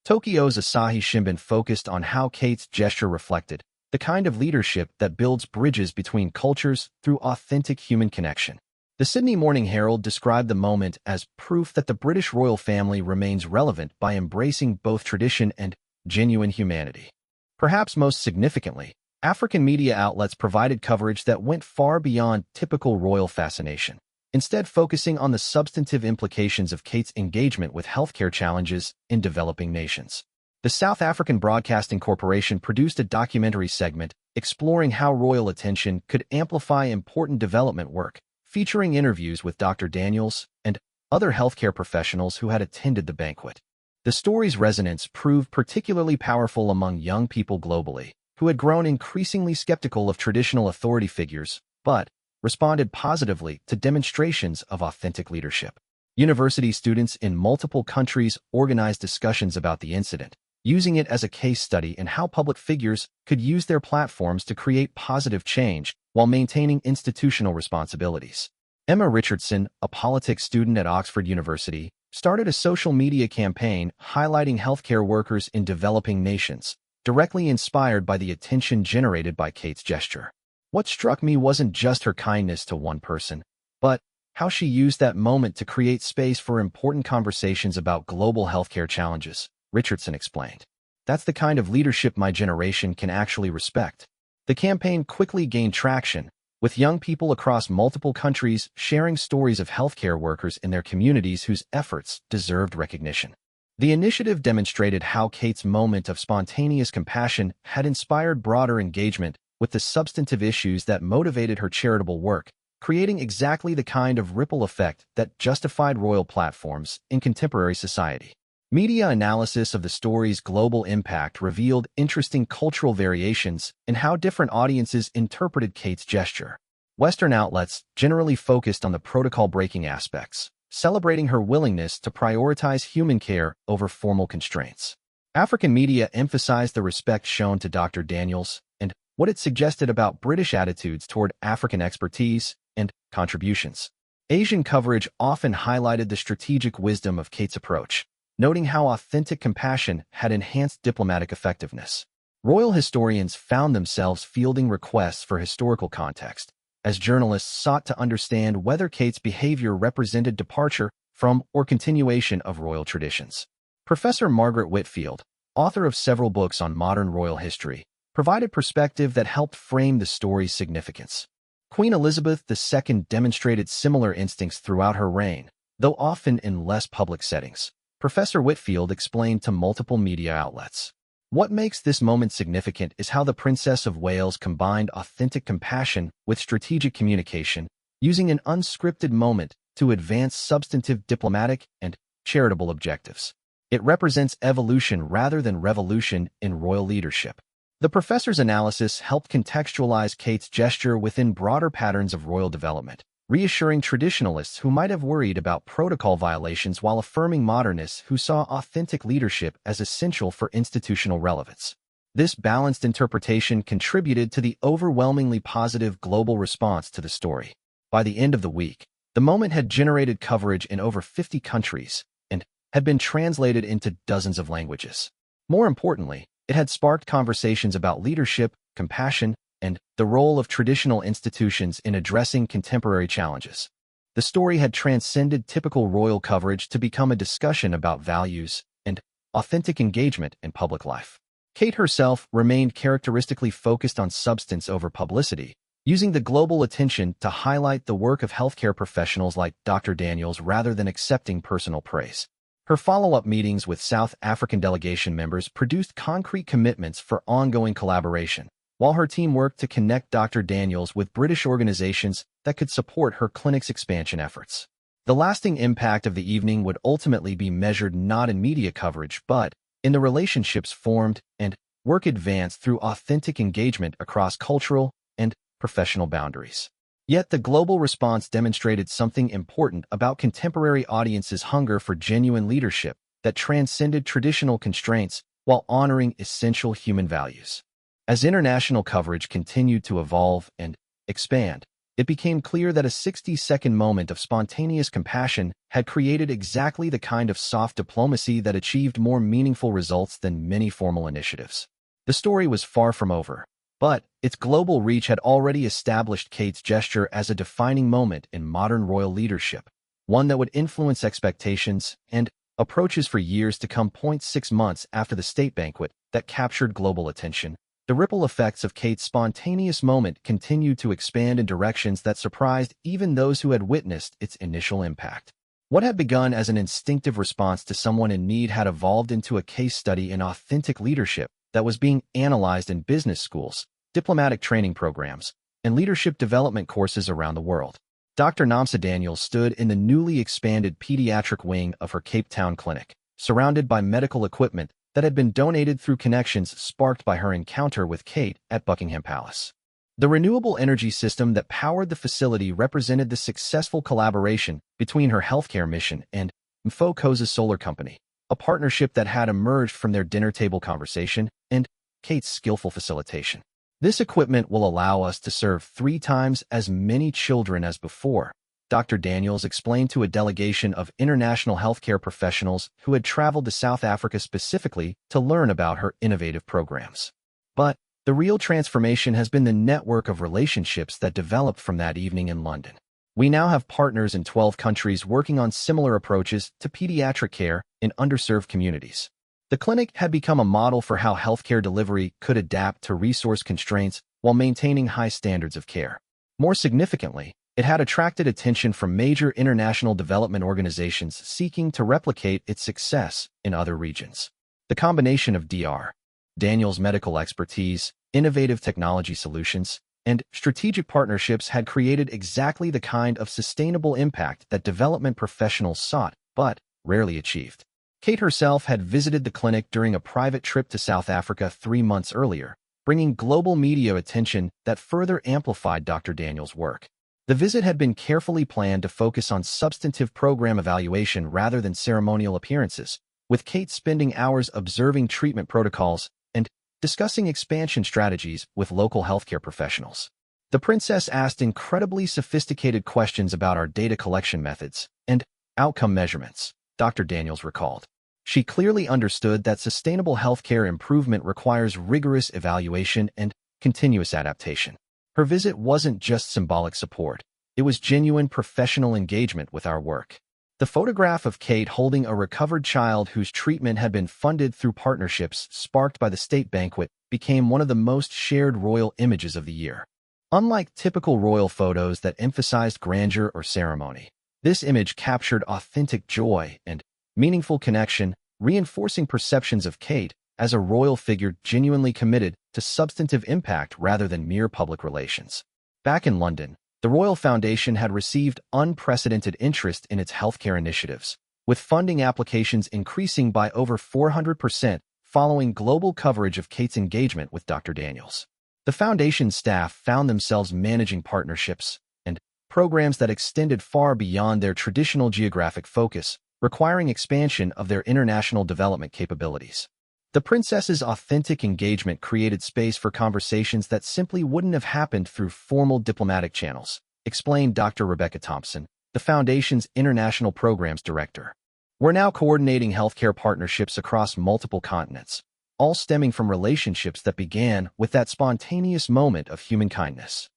Tokyo's Asahi Shimbun focused on how Kate's gesture reflected the kind of leadership that builds bridges between cultures through authentic human connection. The Sydney Morning Herald described the moment as proof that the British royal family remains relevant by embracing both tradition and genuine humanity. Perhaps most significantly, African media outlets provided coverage that went far beyond typical royal fascination, instead focusing on the substantive implications of Kate's engagement with healthcare challenges in developing nations. The South African Broadcasting Corporation produced a documentary segment exploring how royal attention could amplify important development work, featuring interviews with Dr. Daniels and other healthcare professionals who had attended the banquet. The story's resonance proved particularly powerful among young people globally, who had grown increasingly skeptical of traditional authority figures, but responded positively to demonstrations of authentic leadership. University students in multiple countries organized discussions about the incident, using it as a case study in how public figures could use their platforms to create positive change while maintaining institutional responsibilities. Emma Richardson, a politics student at Oxford University, started a social media campaign highlighting healthcare workers in developing nations, directly inspired by the attention generated by Kate's gesture. What struck me wasn't just her kindness to one person, but how she used that moment to create space for important conversations about global healthcare challenges, Richardson explained. That's the kind of leadership my generation can actually respect. The campaign quickly gained traction, with young people across multiple countries sharing stories of healthcare workers in their communities whose efforts deserved recognition. The initiative demonstrated how Kate's moment of spontaneous compassion had inspired broader engagement with the substantive issues that motivated her charitable work, creating exactly the kind of ripple effect that justified royal platforms in contemporary society. Media analysis of the story's global impact revealed interesting cultural variations in how different audiences interpreted Kate's gesture. Western outlets generally focused on the protocol-breaking aspects, celebrating her willingness to prioritize human care over formal constraints. African media emphasized the respect shown to Dr. Daniels and what it suggested about British attitudes toward African expertise and contributions. Asian coverage often highlighted the strategic wisdom of Kate's approach, noting how authentic compassion had enhanced diplomatic effectiveness. Royal historians found themselves fielding requests for historical context, as journalists sought to understand whether Kate's behavior represented departure from or continuation of royal traditions. Professor Margaret Whitfield, author of several books on modern royal history, provided perspective that helped frame the story's significance. Queen Elizabeth II demonstrated similar instincts throughout her reign, though often in less public settings. Professor Whitfield explained to multiple media outlets. What makes this moment significant is how the Princess of Wales combined authentic compassion with strategic communication, using an unscripted moment to advance substantive diplomatic and charitable objectives. It represents evolution rather than revolution in royal leadership. The professor's analysis helped contextualize Kate's gesture within broader patterns of royal development, reassuring traditionalists who might have worried about protocol violations while affirming modernists who saw authentic leadership as essential for institutional relevance. This balanced interpretation contributed to the overwhelmingly positive global response to the story. By the end of the week, the moment had generated coverage in over 50 countries and had been translated into dozens of languages. More importantly, it had sparked conversations about leadership, compassion, and the role of traditional institutions in addressing contemporary challenges. The story had transcended typical royal coverage to become a discussion about values and authentic engagement in public life. Kate herself remained characteristically focused on substance over publicity, using the global attention to highlight the work of healthcare professionals like Dr. Daniels rather than accepting personal praise. Her follow-up meetings with South African delegation members produced concrete commitments for ongoing collaboration, while her team worked to connect Dr. Daniels with British organizations that could support her clinic's expansion efforts. The lasting impact of the evening would ultimately be measured not in media coverage, but in the relationships formed and work advanced through authentic engagement across cultural and professional boundaries. Yet the global response demonstrated something important about contemporary audiences' hunger for genuine leadership that transcended traditional constraints while honoring essential human values. As international coverage continued to evolve and expand, it became clear that a 60-second moment of spontaneous compassion had created exactly the kind of soft diplomacy that achieved more meaningful results than many formal initiatives. The story was far from over, but its global reach had already established Kate's gesture as a defining moment in modern royal leadership, one that would influence expectations and approaches for years to come. 6 months after the state banquet that captured global attention, the ripple effects of Kate's spontaneous moment continued to expand in directions that surprised even those who had witnessed its initial impact. What had begun as an instinctive response to someone in need had evolved into a case study in authentic leadership that was being analyzed in business schools, diplomatic training programs, and leadership development courses around the world. Dr. Namsa Daniels stood in the newly expanded pediatric wing of her Cape Town clinic, surrounded by medical equipment that had been donated through connections sparked by her encounter with Kate at Buckingham Palace. The renewable energy system that powered the facility represented the successful collaboration between her healthcare mission and Mfokoza's solar company, a partnership that had emerged from their dinner table conversation and Kate's skillful facilitation. This equipment will allow us to serve 3 times as many children as before, Dr. Daniels explained to a delegation of international healthcare professionals who had traveled to South Africa specifically to learn about her innovative programs. But the real transformation has been the network of relationships that developed from that evening in London. We now have partners in 12 countries working on similar approaches to pediatric care in underserved communities. The clinic had become a model for how healthcare delivery could adapt to resource constraints while maintaining high standards of care. More significantly, it had attracted attention from major international development organizations seeking to replicate its success in other regions. The combination of Dr. Daniels' medical expertise, innovative technology solutions, and strategic partnerships had created exactly the kind of sustainable impact that development professionals sought but rarely achieved. Kate herself had visited the clinic during a private trip to South Africa 3 months earlier, bringing global media attention that further amplified Dr. Daniels' work. The visit had been carefully planned to focus on substantive program evaluation rather than ceremonial appearances, with Kate spending hours observing treatment protocols and discussing expansion strategies with local healthcare professionals. The princess asked incredibly sophisticated questions about our data collection methods and outcome measurements, Dr. Daniels recalled. She clearly understood that sustainable healthcare improvement requires rigorous evaluation and continuous adaptation. Her visit wasn't just symbolic support. It was genuine professional engagement with our work. The photograph of Kate holding a recovered child whose treatment had been funded through partnerships sparked by the state banquet became one of the most shared royal images of the year. Unlike typical royal photos that emphasized grandeur or ceremony, this image captured authentic joy and meaningful connection, reinforcing perceptions of Kate as a royal figure genuinely committed to substantive impact rather than mere public relations. Back in London, the Royal Foundation had received unprecedented interest in its healthcare initiatives, with funding applications increasing by over 400% following global coverage of Kate's engagement with Dr. Daniels. The foundation's staff found themselves managing partnerships and programs that extended far beyond their traditional geographic focus, requiring expansion of their international development capabilities. The princess's authentic engagement created space for conversations that simply wouldn't have happened through formal diplomatic channels, explained Dr. Rebecca Thompson, the foundation's international programs director. We're now coordinating healthcare partnerships across multiple continents, all stemming from relationships that began with that spontaneous moment of human kindness.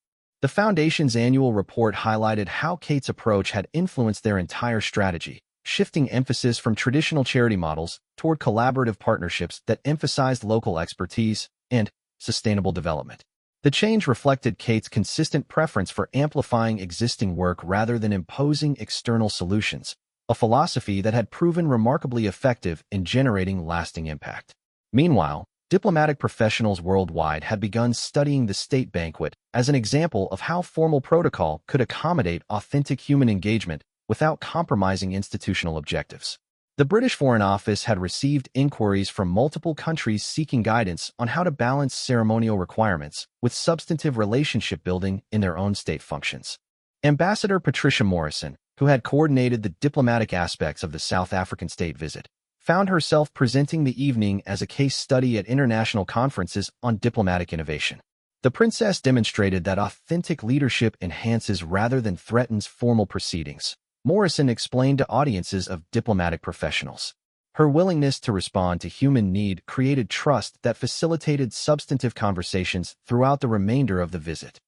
The foundation's annual report highlighted how Kate's approach had influenced their entire strategy, shifting emphasis from traditional charity models toward collaborative partnerships that emphasized local expertise and sustainable development. The change reflected Kate's consistent preference for amplifying existing work rather than imposing external solutions, a philosophy that had proven remarkably effective in generating lasting impact. Meanwhile, diplomatic professionals worldwide had begun studying the state banquet as an example of how formal protocol could accommodate authentic human engagement without compromising institutional objectives. The British Foreign Office had received inquiries from multiple countries seeking guidance on how to balance ceremonial requirements with substantive relationship building in their own state functions. Ambassador Patricia Morrison, who had coordinated the diplomatic aspects of the South African state visit, found herself presenting the evening as a case study at international conferences on diplomatic innovation. The princess demonstrated that authentic leadership enhances rather than threatens formal proceedings, Morrison explained to audiences of diplomatic professionals. Her willingness to respond to human need created trust that facilitated substantive conversations throughout the remainder of the visit.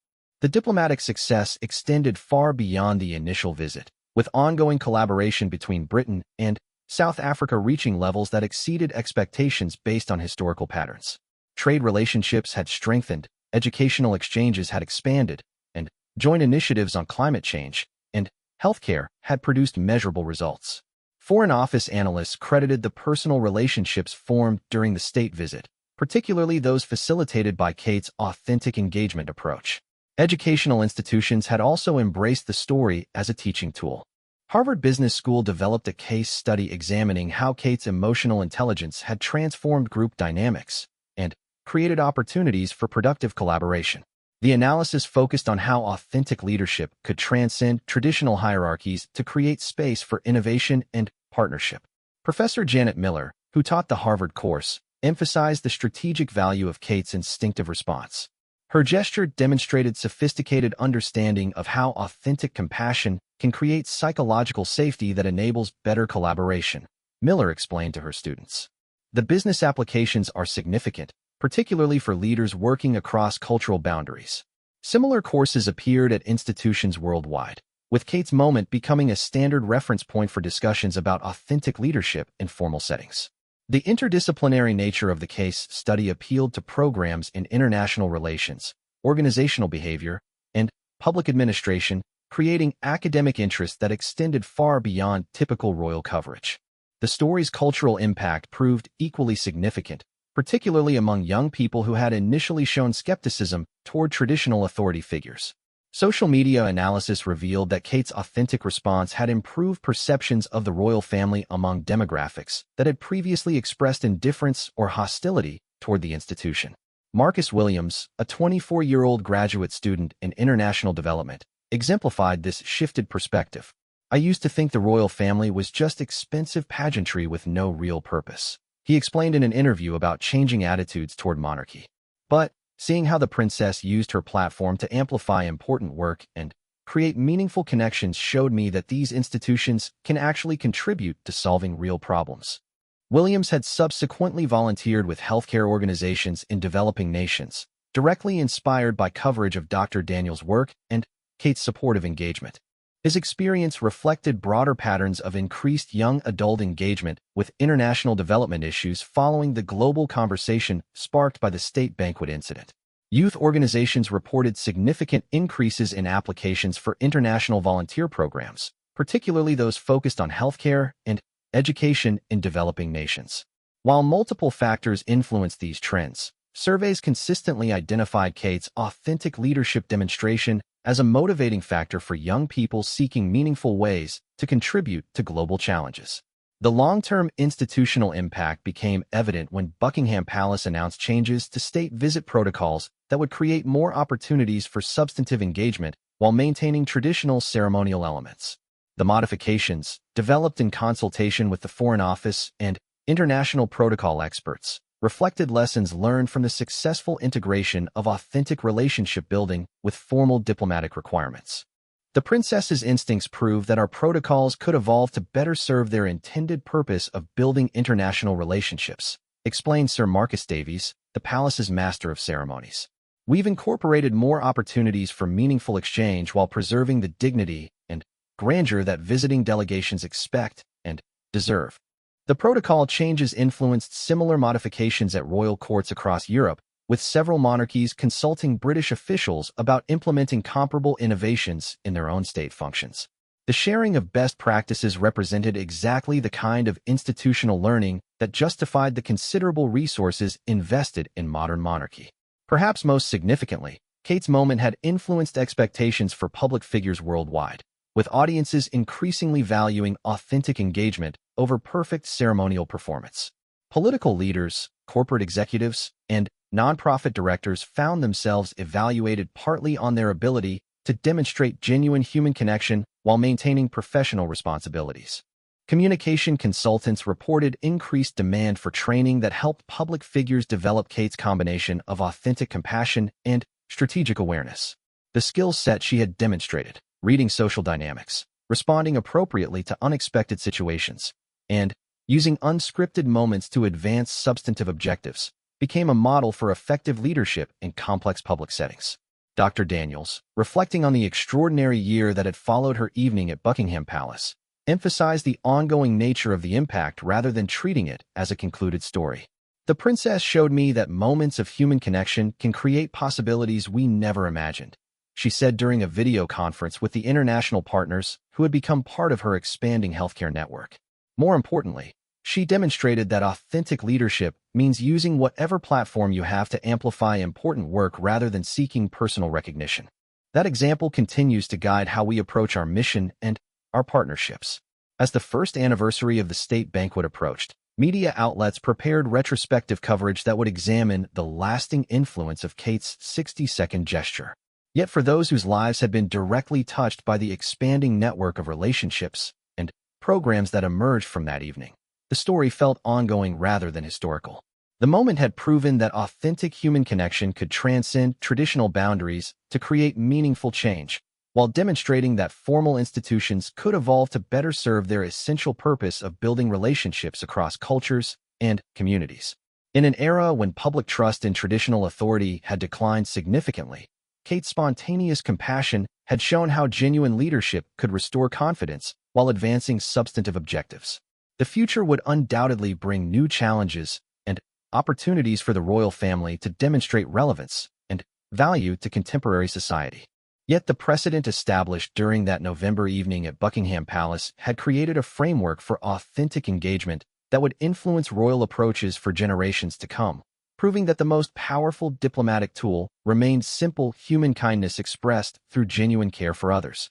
The diplomatic success extended far beyond the initial visit, with ongoing collaboration between Britain and South Africa reaching levels that exceeded expectations based on historical patterns. Trade relationships had strengthened, educational exchanges had expanded, and joint initiatives on climate change and healthcare had produced measurable results. Foreign Office analysts credited the personal relationships formed during the state visit, particularly those facilitated by Kate's authentic engagement approach. Educational institutions had also embraced the story as a teaching tool. Harvard Business School developed a case study examining how Kate's emotional intelligence had transformed group dynamics and created opportunities for productive collaboration. The analysis focused on how authentic leadership could transcend traditional hierarchies to create space for innovation and partnership. Professor Janet Miller, who taught the Harvard course, emphasized the strategic value of Kate's instinctive response. Her gesture demonstrated sophisticated understanding of how authentic compassion can create psychological safety that enables better collaboration, Miller explained to her students. The business applications are significant, particularly for leaders working across cultural boundaries. Similar courses appeared at institutions worldwide, with Kate's moment becoming a standard reference point for discussions about authentic leadership in formal settings. The interdisciplinary nature of the case study appealed to programs in international relations, organizational behavior, and public administration, creating academic interest that extended far beyond typical royal coverage. The story's cultural impact proved equally significant, particularly among young people who had initially shown skepticism toward traditional authority figures. Social media analysis revealed that Kate's authentic response had improved perceptions of the royal family among demographics that had previously expressed indifference or hostility toward the institution. Marcus Williams, a 24-year-old graduate student in international development, exemplified this shifted perspective. "I used to think the royal family was just expensive pageantry with no real purpose," he explained in an interview about changing attitudes toward monarchy. But seeing how the princess used her platform to amplify important work and create meaningful connections showed me that these institutions can actually contribute to solving real problems. Williams had subsequently volunteered with healthcare organizations in developing nations, directly inspired by coverage of Dr. Daniel's work and Kate's supportive engagement. His experience reflected broader patterns of increased young adult engagement with international development issues following the global conversation sparked by the state banquet incident. Youth organizations reported significant increases in applications for international volunteer programs, particularly those focused on healthcare and education in developing nations. While multiple factors influenced these trends, surveys consistently identified Kate's authentic leadership demonstration as a motivating factor for young people seeking meaningful ways to contribute to global challenges. The long-term institutional impact became evident when Buckingham Palace announced changes to state visit protocols that would create more opportunities for substantive engagement while maintaining traditional ceremonial elements. The modifications, developed in consultation with the Foreign Office and international protocol experts, reflected lessons learned from the successful integration of authentic relationship building with formal diplomatic requirements. The princess's instincts proved that our protocols could evolve to better serve their intended purpose of building international relationships, explained Sir Marcus Davies, the palace's master of ceremonies. "We've incorporated more opportunities for meaningful exchange while preserving the dignity and grandeur that visiting delegations expect and deserve." The protocol changes influenced similar modifications at royal courts across Europe, with several monarchies consulting British officials about implementing comparable innovations in their own state functions. The sharing of best practices represented exactly the kind of institutional learning that justified the considerable resources invested in modern monarchy. Perhaps most significantly, Kate's moment had influenced expectations for public figures worldwide, with audiences increasingly valuing authentic engagement over perfect ceremonial performance. Political leaders, corporate executives, and nonprofit directors found themselves evaluated partly on their ability to demonstrate genuine human connection while maintaining professional responsibilities. Communication consultants reported increased demand for training that helped public figures develop Kate's combination of authentic compassion and strategic awareness. The skill set she had demonstrated, reading social dynamics, responding appropriately to unexpected situations, and using unscripted moments to advance substantive objectives, became a model for effective leadership in complex public settings. Dr. Daniels, reflecting on the extraordinary year that had followed her evening at Buckingham Palace, emphasized the ongoing nature of the impact rather than treating it as a concluded story. The princess showed me that moments of human connection can create possibilities we never imagined, she said during a video conference with the international partners who had become part of her expanding healthcare network. More importantly, she demonstrated that authentic leadership means using whatever platform you have to amplify important work rather than seeking personal recognition. That example continues to guide how we approach our mission and our partnerships. As the first anniversary of the state banquet approached, media outlets prepared retrospective coverage that would examine the lasting influence of Kate's 60-second gesture. Yet for those whose lives had been directly touched by the expanding network of relationships and programs that emerged from that evening, the story felt ongoing rather than historical. The moment had proven that authentic human connection could transcend traditional boundaries to create meaningful change, while demonstrating that formal institutions could evolve to better serve their essential purpose of building relationships across cultures and communities. In an era when public trust in traditional authority had declined significantly, Kate's spontaneous compassion had shown how genuine leadership could restore confidence while advancing substantive objectives. The future would undoubtedly bring new challenges and opportunities for the royal family to demonstrate relevance and value to contemporary society. Yet the precedent established during that November evening at Buckingham Palace had created a framework for authentic engagement that would influence royal approaches for generations to come, proving that the most powerful diplomatic tool remained simple human kindness expressed through genuine care for others.